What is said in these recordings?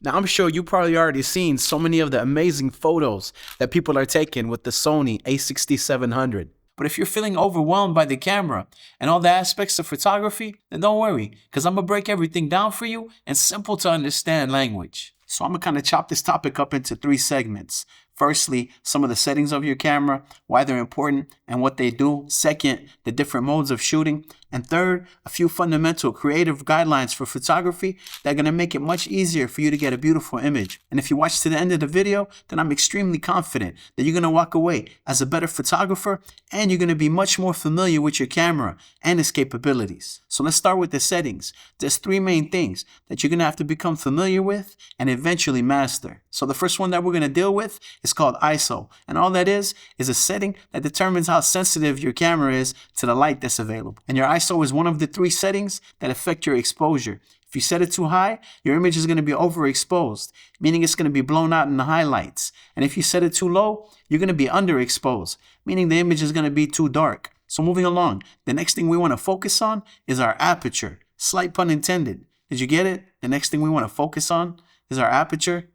Now, I'm sure you probably already seen so many of the amazing photos that people are taking with the Sony A6700. But if you're feeling overwhelmed by the camera and all the aspects of photography, then don't worry, because I'm going to break everything down for you in simple to understand language. So I'm going to kind of chop this topic up into 3 segments. Firstly, some of the settings of your camera, why they're important and what they do. Second, the different modes of shooting. And third, a few fundamental creative guidelines for photography that are going to make it much easier for you to get a beautiful image. And if you watch to the end of the video, then I'm extremely confident that you're going to walk away as a better photographer and you're going to be much more familiar with your camera and its capabilities. So let's start with the settings. There's 3 main things that you're going to have to become familiar with and eventually master. So the first one that we're going to deal with is called ISO. And all that is a setting that determines how sensitive your camera is to the light that's available. And your ISO is one of the 3 settings that affect your exposure. If you set it too high, your image is going to be overexposed, meaning it's going to be blown out in the highlights. And if you set it too low, you're going to be underexposed, meaning the image is going to be too dark. So moving along, the next thing we want to focus on is our aperture. Slight pun intended. Did you get it? The next thing we want to focus on is our aperture.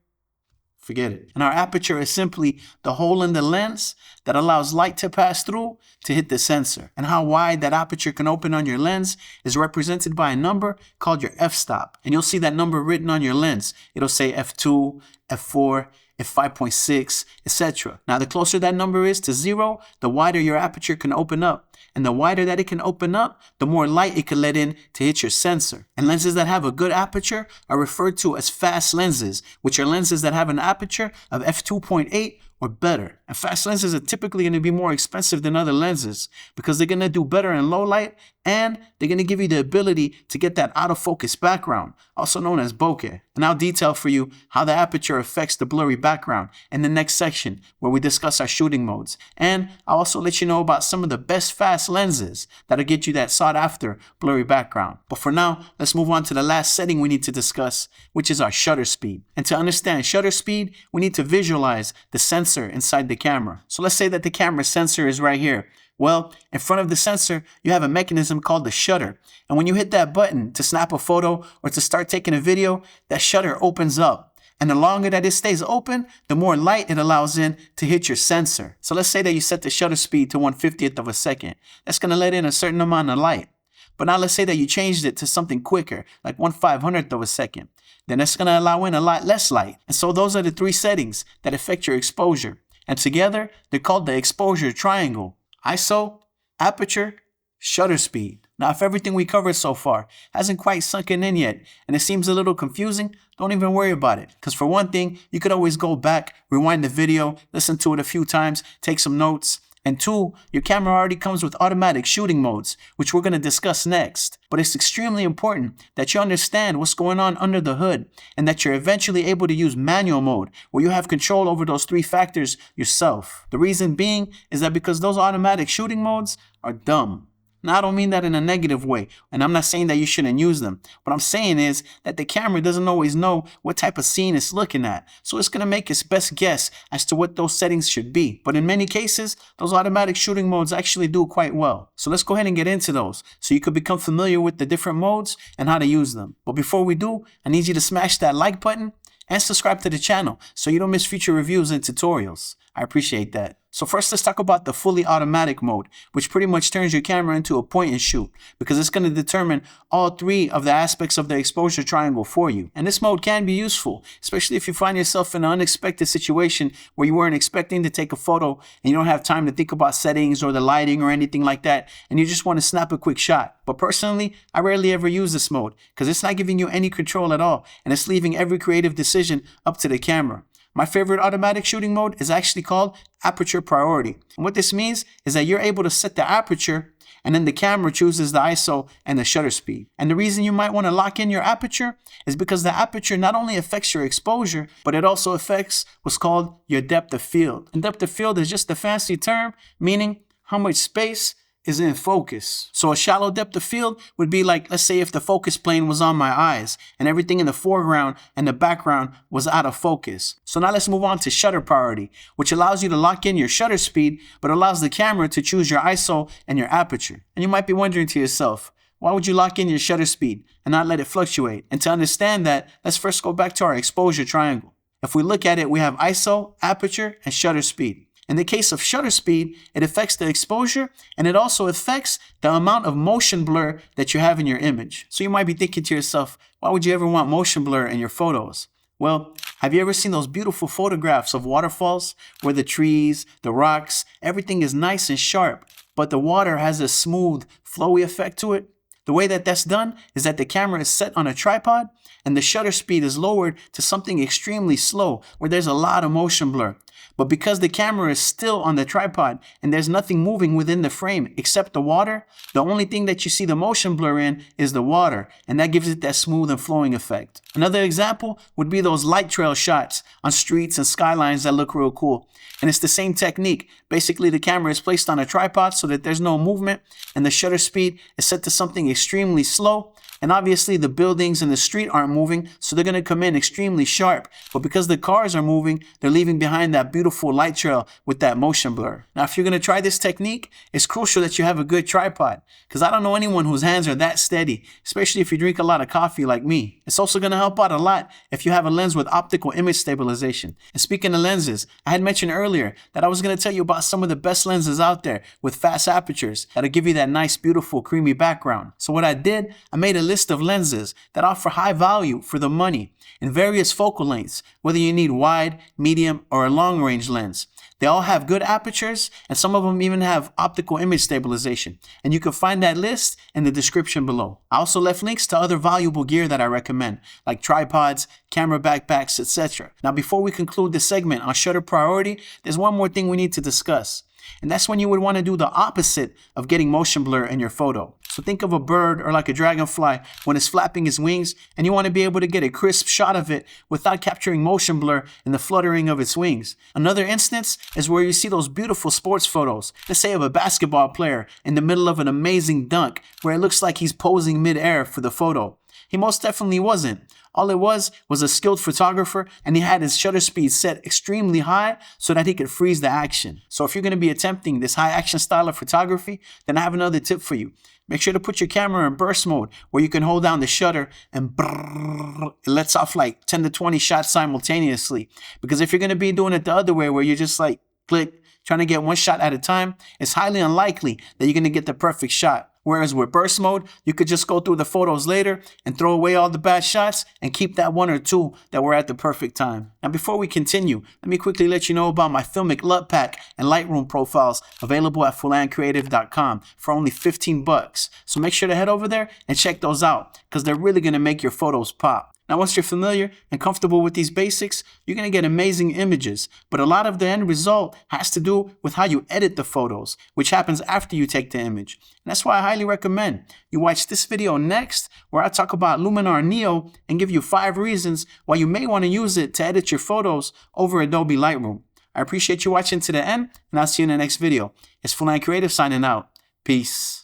Forget it. And our aperture is simply the hole in the lens that allows light to pass through to hit the sensor. And how wide that aperture can open on your lens is represented by a number called your f-stop. And you'll see that number written on your lens. It'll say f2, f4, f5.6, etc. Now, the closer that number is to 0, the wider your aperture can open up. And the wider that it can open up, the more light it can let in to hit your sensor. And lenses that have a good aperture are referred to as fast lenses, which are lenses that have an aperture of f2.8 or better. And fast lenses are typically going to be more expensive than other lenses because they're going to do better in low light and they're going to give you the ability to get that out of focus background, also known as bokeh. And I'll detail for you how the aperture affects the blurry background in the next section where we discuss our shooting modes. And I'll also let you know about some of the best fast lenses that'll get you that sought after blurry background. But for now, let's move on to the last setting we need to discuss, which is our shutter speed. And to understand shutter speed, we need to visualize the sensor inside the camera. So let's say that the camera sensor is right here. Well, in front of the sensor, you have a mechanism called the shutter. And when you hit that button to snap a photo or to start taking a video, that shutter opens up. And the longer that it stays open, the more light it allows in to hit your sensor. So let's say that you set the shutter speed to 1/50th of a second. That's going to let in a certain amount of light. But now let's say that you changed it to something quicker, like 1/500th of a second. Then that's going to allow in a lot less light. And so those are the 3 settings that affect your exposure. And together, they're called the exposure triangle. ISO, aperture, shutter speed. Now, if everything we covered so far hasn't quite sunken in yet and it seems a little confusing, don't even worry about it. Because for one thing, you could always go back, rewind the video, listen to it a few times, take some notes. And 2, your camera already comes with automatic shooting modes, which we're going to discuss next. But it's extremely important that you understand what's going on under the hood and that you're eventually able to use manual mode, where you have control over those 3 factors yourself. The reason being is that because those automatic shooting modes are dumb. Now, I don't mean that in a negative way, and I'm not saying that you shouldn't use them. What I'm saying is that the camera doesn't always know what type of scene it's looking at, so it's going to make its best guess as to what those settings should be. But in many cases, those automatic shooting modes actually do quite well. So let's go ahead and get into those, so you could become familiar with the different modes and how to use them. But before we do, I need you to smash that like button and subscribe to the channel so you don't miss future reviews and tutorials. I appreciate that. So first, let's talk about the fully automatic mode, which pretty much turns your camera into a point and shoot because it's going to determine all 3 of the aspects of the exposure triangle for you. And this mode can be useful, especially if you find yourself in an unexpected situation where you weren't expecting to take a photo and you don't have time to think about settings or the lighting or anything like that, and you just want to snap a quick shot. But personally, I rarely ever use this mode because it's not giving you any control at all, and it's leaving every creative decision up to the camera. My favorite automatic shooting mode is actually called aperture priority. And what this means is that you're able to set the aperture and then the camera chooses the ISO and the shutter speed. And the reason you might want to lock in your aperture is because the aperture not only affects your exposure, but it also affects what's called your depth of field. And depth of field is just a fancy term meaning how much space is in focus. So a shallow depth of field would be like, let's say if the focus plane was on my eyes and everything in the foreground and the background was out of focus. So now let's move on to shutter priority, which allows you to lock in your shutter speed, but allows the camera to choose your ISO and your aperture. And you might be wondering to yourself, Why would you lock in your shutter speed and not let it fluctuate? And to understand that, let's first go back to our exposure triangle. If we look at it, we have ISO, aperture, and shutter speed. In the case of shutter speed, it affects the exposure, and it also affects the amount of motion blur that you have in your image. So you might be thinking to yourself, why would you ever want motion blur in your photos? Well, have you ever seen those beautiful photographs of waterfalls where the trees, the rocks, everything is nice and sharp, but the water has a smooth, flowy effect to it? The way that that's done is that the camera is set on a tripod and the shutter speed is lowered to something extremely slow where there's a lot of motion blur. But because the camera is still on the tripod and there's nothing moving within the frame except the water, the only thing that you see the motion blur in is the water, and that gives it that smooth and flowing effect. Another example would be those light trail shots on streets and skylines that look real cool. And it's the same technique. Basically, the camera is placed on a tripod so that there's no movement, and the shutter speed is set to something extremely slow. And obviously the buildings and the street aren't moving, so they're going to come in extremely sharp. But because the cars are moving, they're leaving behind that beautiful light trail with that motion blur. Now, if you're going to try this technique, it's crucial that you have a good tripod, because I don't know anyone whose hands are that steady, especially if you drink a lot of coffee like me. It's also going to help out a lot if you have a lens with optical image stabilization. And speaking of lenses, I had mentioned earlier that I was going to tell you about some of the best lenses out there with fast apertures that'll give you that nice, beautiful, creamy background. So what I did, I made a list of lenses that offer high value for the money in various focal lengths, whether you need wide, medium, or a long range lens. They all have good apertures, and some of them even have optical image stabilization. And you can find that list in the description below. I also left links to other valuable gear that I recommend, like tripods, camera backpacks, etc. Now, before we conclude this segment on shutter priority, there's one more thing we need to discuss. And that's when you would want to do the opposite of getting motion blur in your photo. So think of a bird or like a dragonfly when it's flapping its wings, and you want to be able to get a crisp shot of it without capturing motion blur in the fluttering of its wings. Another instance is where you see those beautiful sports photos, let's say of a basketball player in the middle of an amazing dunk where it looks like he's posing mid-air for the photo. He most definitely wasn't. All it was a skilled photographer, and he had his shutter speed set extremely high so that he could freeze the action. So if you're going to be attempting this high action style of photography, then I have another tip for you. Make sure to put your camera in burst mode where you can hold down the shutter and it lets off like 10 to 20 shots simultaneously. Because if you're going to be doing it the other way where you're just like click, trying to get one shot at a time, it's highly unlikely that you're going to get the perfect shot. Whereas with burst mode, you could just go through the photos later and throw away all the bad shots and keep that one or two that were at the perfect time. Now, before we continue, let me quickly let you know about my Filmic LUT Pack and Lightroom profiles available at fullancreative.com for only $15. So make sure to head over there and check those out, because they're really going to make your photos pop. Now, once you're familiar and comfortable with these basics, you're going to get amazing images, but a lot of the end result has to do with how you edit the photos, which happens after you take the image. And that's why I highly recommend you watch this video next, where I talk about Luminar Neo and give you 5 reasons why you may want to use it to edit your photos over Adobe Lightroom. I appreciate you watching to the end, and I'll see you in the next video. It's Full Line Creative signing out. Peace.